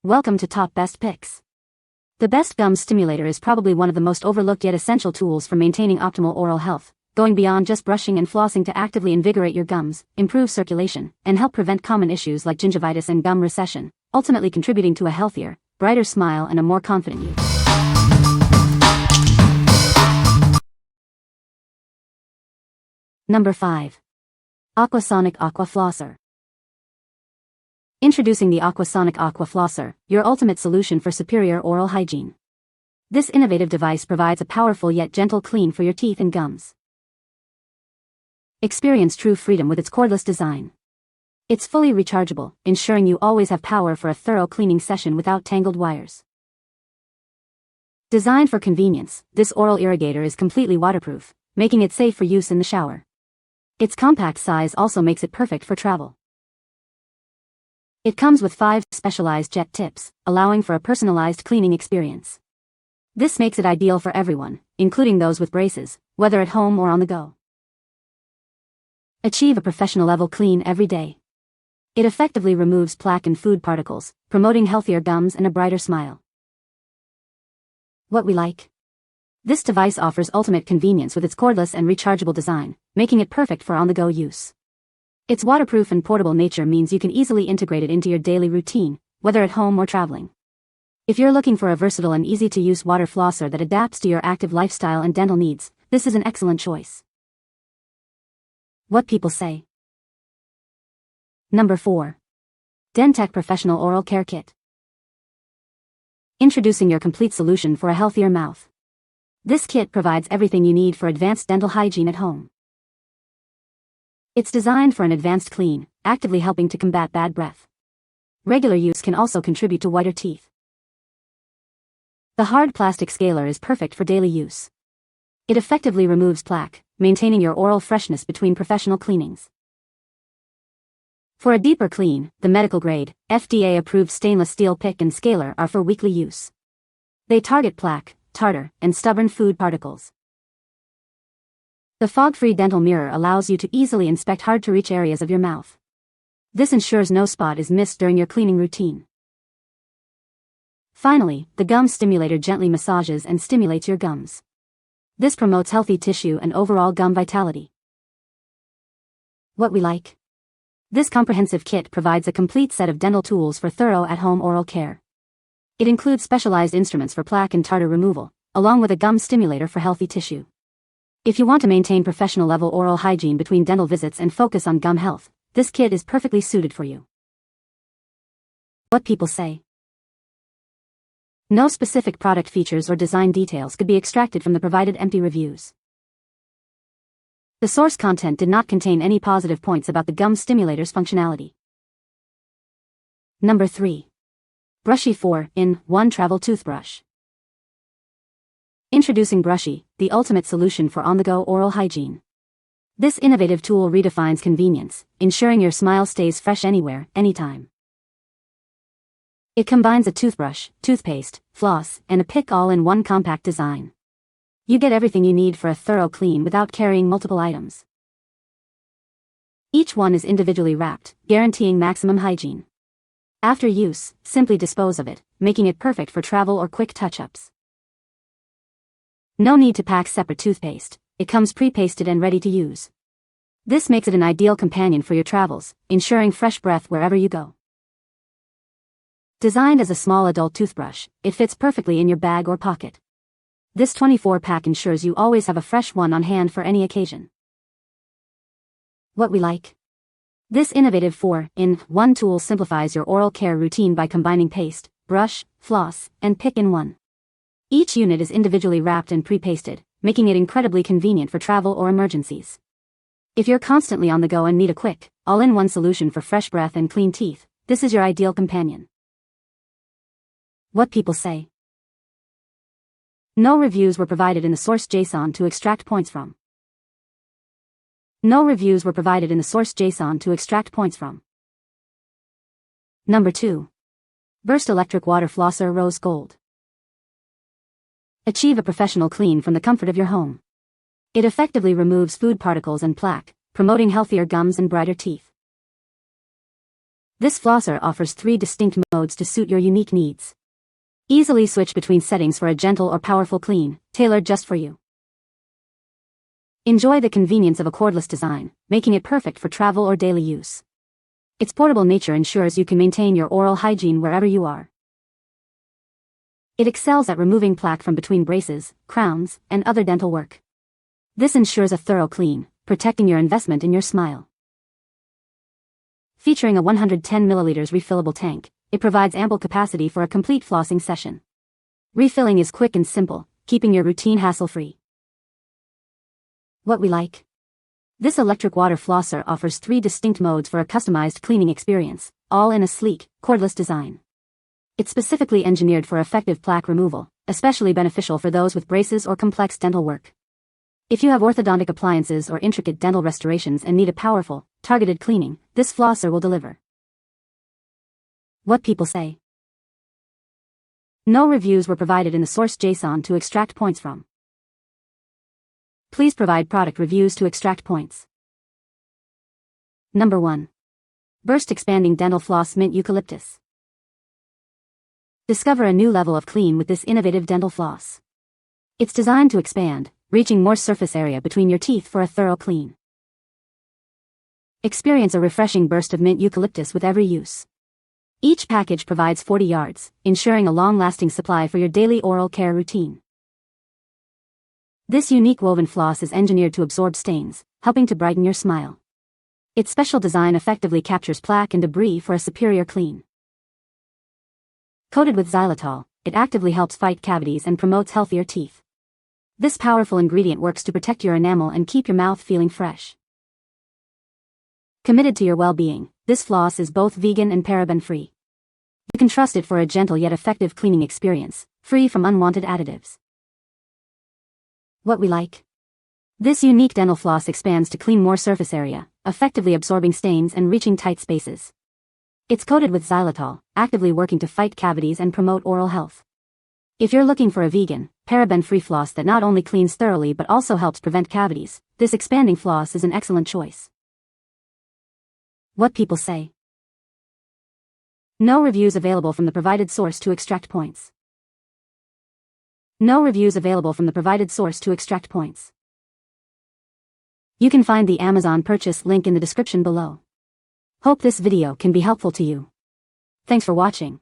Welcome to Top Best Picks. The best gum stimulator is probably one of the most overlooked yet essential tools for maintaining optimal oral health, going beyond just brushing and flossing to actively invigorate your gums, improve circulation, and help prevent common issues like gingivitis and gum recession, ultimately contributing to a healthier, brighter smile and a more confident you. Number 5. AquaSonic Aqua Flosser. Introducing the AquaSonic Aqua Flosser, your ultimate solution for superior oral hygiene. This innovative device provides a powerful yet gentle clean for your teeth and gums. Experience true freedom with its cordless design. It's fully rechargeable, ensuring you always have power for a thorough cleaning session without tangled wires. Designed for convenience, this oral irrigator is completely waterproof, making it safe for use in the shower. Its compact size also makes it perfect for travel. It comes with 5 specialized jet tips, allowing for a personalized cleaning experience. This makes it ideal for everyone, including those with braces, whether at home or on the go. Achieve a professional-level clean every day. It effectively removes plaque and food particles, promoting healthier gums and a brighter smile. What we like? This device offers ultimate convenience with its cordless and rechargeable design, making it perfect for on-the-go use. Its waterproof and portable nature means you can easily integrate it into your daily routine, whether at home or traveling. If you're looking for a versatile and easy-to-use water flosser that adapts to your active lifestyle and dental needs, this is an excellent choice. What people say. Number 4. DenTek Professional Oral Care Kit. Introducing your complete solution for a healthier mouth. This kit provides everything you need for advanced dental hygiene at home. It's designed for an advanced clean, actively helping to combat bad breath. Regular use can also contribute to whiter teeth. The hard plastic scaler is perfect for daily use. It effectively removes plaque, maintaining your oral freshness between professional cleanings. For a deeper clean, the medical-grade, FDA-approved stainless steel pick and scaler are for weekly use. They target plaque, tartar, and stubborn food particles. The fog-free dental mirror allows you to easily inspect hard-to-reach areas of your mouth. This ensures no spot is missed during your cleaning routine. Finally, the Gum Stimulator gently massages and stimulates your gums. This promotes healthy tissue and overall gum vitality. What we like? This comprehensive kit provides a complete set of dental tools for thorough at-home oral care. It includes specialized instruments for plaque and tartar removal, along with a gum stimulator for healthy tissue. If you want to maintain professional-level oral hygiene between dental visits and focus on gum health, this kit is perfectly suited for you. What people say. No specific product features or design details could be extracted from the provided empty reviews. The source content did not contain any positive points about the gum stimulator's functionality. Number 3. Brushee 4-in-1 Travel Toothbrush. Introducing Brushee, the ultimate solution for on-the-go oral hygiene. This innovative tool redefines convenience, ensuring your smile stays fresh anywhere, anytime. It combines a toothbrush, toothpaste, floss, and a pick all in one compact design. You get everything you need for a thorough clean without carrying multiple items. Each one is individually wrapped, guaranteeing maximum hygiene. After use, simply dispose of it, making it perfect for travel or quick touch-ups. No need to pack separate toothpaste, it comes pre-pasted and ready to use. This makes it an ideal companion for your travels, ensuring fresh breath wherever you go. Designed as a small adult toothbrush, it fits perfectly in your bag or pocket. This 24-pack ensures you always have a fresh one on hand for any occasion. What we like? This innovative 4-in-1 tool simplifies your oral care routine by combining paste, brush, floss, and pick in one. Each unit is individually wrapped and pre-pasted, making it incredibly convenient for travel or emergencies. If you're constantly on the go and need a quick, all-in-one solution for fresh breath and clean teeth, this is your ideal companion. What people say. No reviews were provided in the source JSON to extract points from. No reviews were provided in the source JSON to extract points from. Number 2. Burst Electric Water Flosser Rose Gold. Achieve a professional clean from the comfort of your home. It effectively removes food particles and plaque, promoting healthier gums and brighter teeth. This flosser offers 3 distinct modes to suit your unique needs. Easily switch between settings for a gentle or powerful clean, tailored just for you. Enjoy the convenience of a cordless design, making it perfect for travel or daily use. Its portable nature ensures you can maintain your oral hygiene wherever you are. It excels at removing plaque from between braces, crowns, and other dental work. This ensures a thorough clean, protecting your investment in your smile. Featuring a 110 ml refillable tank, it provides ample capacity for a complete flossing session. Refilling is quick and simple, keeping your routine hassle-free. What we like. This electric water flosser offers 3 distinct modes for a customized cleaning experience, all in a sleek, cordless design. It's specifically engineered for effective plaque removal, especially beneficial for those with braces or complex dental work. If you have orthodontic appliances or intricate dental restorations and need a powerful, targeted cleaning, this flosser will deliver. What people say. No reviews were provided in the source JSON to extract points from. Please provide product reviews to extract points. Number 1. Burst Expanding Dental Floss Mint Eucalyptus. Discover a new level of clean with this innovative dental floss. It's designed to expand, reaching more surface area between your teeth for a thorough clean. Experience a refreshing burst of mint eucalyptus with every use. Each package provides 40 yards, ensuring a long-lasting supply for your daily oral care routine. This unique woven floss is engineered to absorb stains, helping to brighten your smile. Its special design effectively captures plaque and debris for a superior clean. Coated with xylitol, it actively helps fight cavities and promotes healthier teeth. This powerful ingredient works to protect your enamel and keep your mouth feeling fresh. Committed to your well-being, this floss is both vegan and paraben-free. You can trust it for a gentle yet effective cleaning experience, free from unwanted additives. What we like. This unique dental floss expands to clean more surface area, effectively absorbing stains and reaching tight spaces. It's coated with xylitol, actively working to fight cavities and promote oral health. If you're looking for a vegan, paraben-free floss that not only cleans thoroughly but also helps prevent cavities, this expanding floss is an excellent choice. What people say. No reviews available from the provided source to extract points. No reviews available from the provided source to extract points. You can find the Amazon purchase link in the description below. Hope this video can be helpful to you. Thanks for watching.